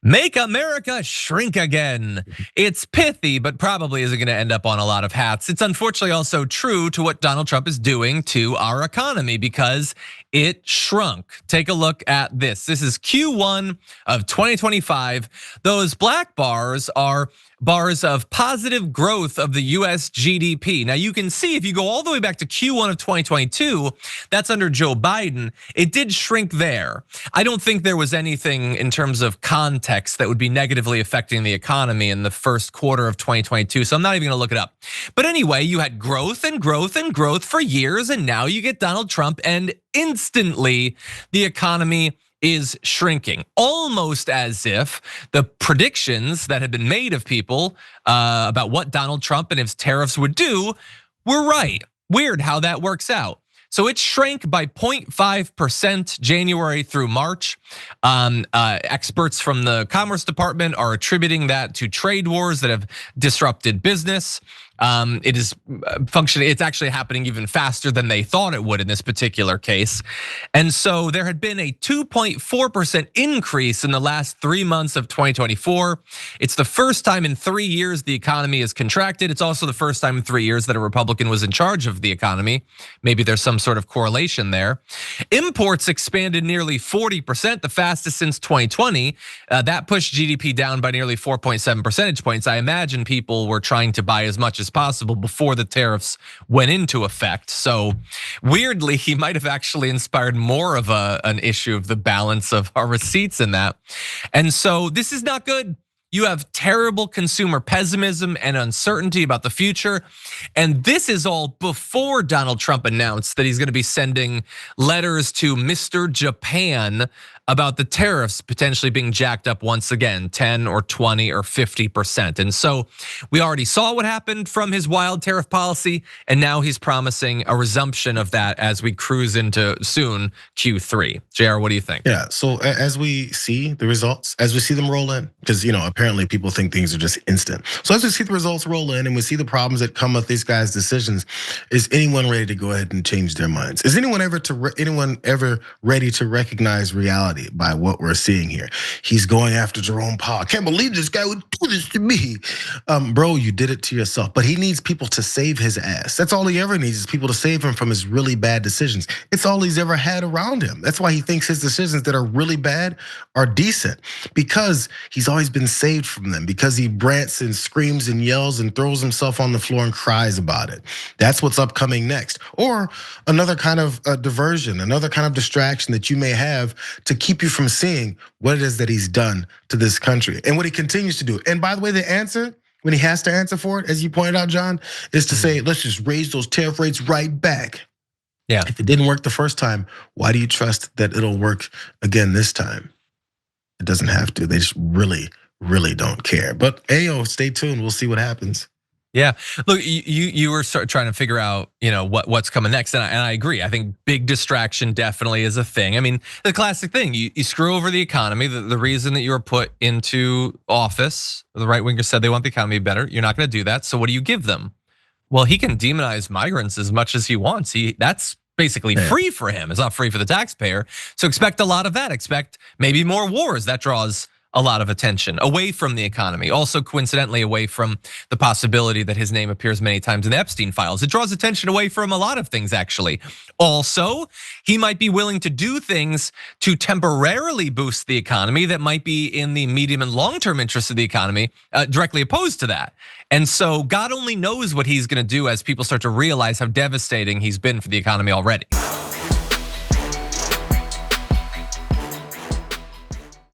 Make America shrink again. It's pithy, but probably isn't going to end up on a lot of hats. It's unfortunately also true to what Donald Trump is doing to our economy because it shrunk. Take a look at this. This is Q1 of 2025. Those black bars are bars of positive growth of the US GDP. Now you can see if you go all the way back to Q1 of 2022, that's under Joe Biden, it did shrink there. I don't think there was anything in terms of context that would be negatively affecting the economy in the first quarter of 2022, so I'm not even gonna look it up. But anyway, you had growth and growth and growth for years, and now you get Donald Trump and instantly the economy is shrinking, almost as if the predictions that had been made of people about what Donald Trump and his tariffs would do were right. Weird how that works out. So it shrank by 0.5% January through March. Experts from the Commerce Department are attributing that to trade wars that have disrupted business. It is functioning, it's actually happening even faster than they thought it would in this particular case. And so there had been a 2.4% increase in the last 3 months of 2024. It's the first time in 3 years the economy has contracted. It's also the first time in 3 years that a Republican was in charge of the economy. Maybe there's some sort of correlation there. Imports expanded nearly 40%, the fastest since 2020. That pushed GDP down by nearly 4.7 percentage points. I imagine people were trying to buy as much as possible before the tariffs went into effect. So weirdly, he might have actually inspired more of an issue of the balance of our receipts in that. And so this is not good. You have terrible consumer pessimism and uncertainty about the future. And this is all before Donald Trump announced that he's gonna be sending letters to Mr. Japan about the tariffs potentially being jacked up once again, 10 or 20 or 50%. And so we already saw what happened from his wild tariff policy, and now he's promising a resumption of that as we cruise into soon Q3. JR, what do you think? Yeah, so as we see the results, as we see them roll in, because apparently people think things are just instant. So as we see the results roll in and we see the problems that come with these guys' decisions, is anyone ready to go ahead and change their minds? Is anyone ever ready to recognize reality by what we're seeing here? He's going after Jerome Powell. I can't believe this guy would do this to me. Bro, you did it to yourself. But he needs people to save his ass. That's all he ever needs, is people to save him from his really bad decisions. It's all he's ever had around him. That's why he thinks his decisions that are really bad are decent, because he's always been saved from them, because he rants and screams and yells and throws himself on the floor and cries about it. That's what's upcoming next. Or another kind of diversion, another kind of distraction that you may have to keep you from seeing what it is that he's done to this country and what he continues to do. And by the way, the answer, when he has to answer for it, as you pointed out, John, is to say, let's just raise those tariff rates right back. Yeah. If it didn't work the first time, why do you trust that it'll work again this time? It doesn't have to. They just really don't care. But ayo, stay tuned. We'll see what happens. Yeah, look, you were trying to figure out, what's coming next, and I agree. I think big distraction definitely is a thing. I mean, the classic thing, you screw over the economy. The reason that you were put into office, the right wingers said they want the economy better. You're not going to do that. So what do you give them? Well, he can demonize migrants as much as he wants. That's basically free for him. It's not free for the taxpayer. So expect a lot of that. Expect maybe more wars. That draws a lot of attention away from the economy. Also, coincidentally, away from the possibility that his name appears many times in the Epstein files. It draws attention away from a lot of things, actually. Also, he might be willing to do things to temporarily boost the economy that might be in the medium and long-term interest of the economy, directly opposed to that. And so God only knows what he's gonna do as people start to realize how devastating he's been for the economy already.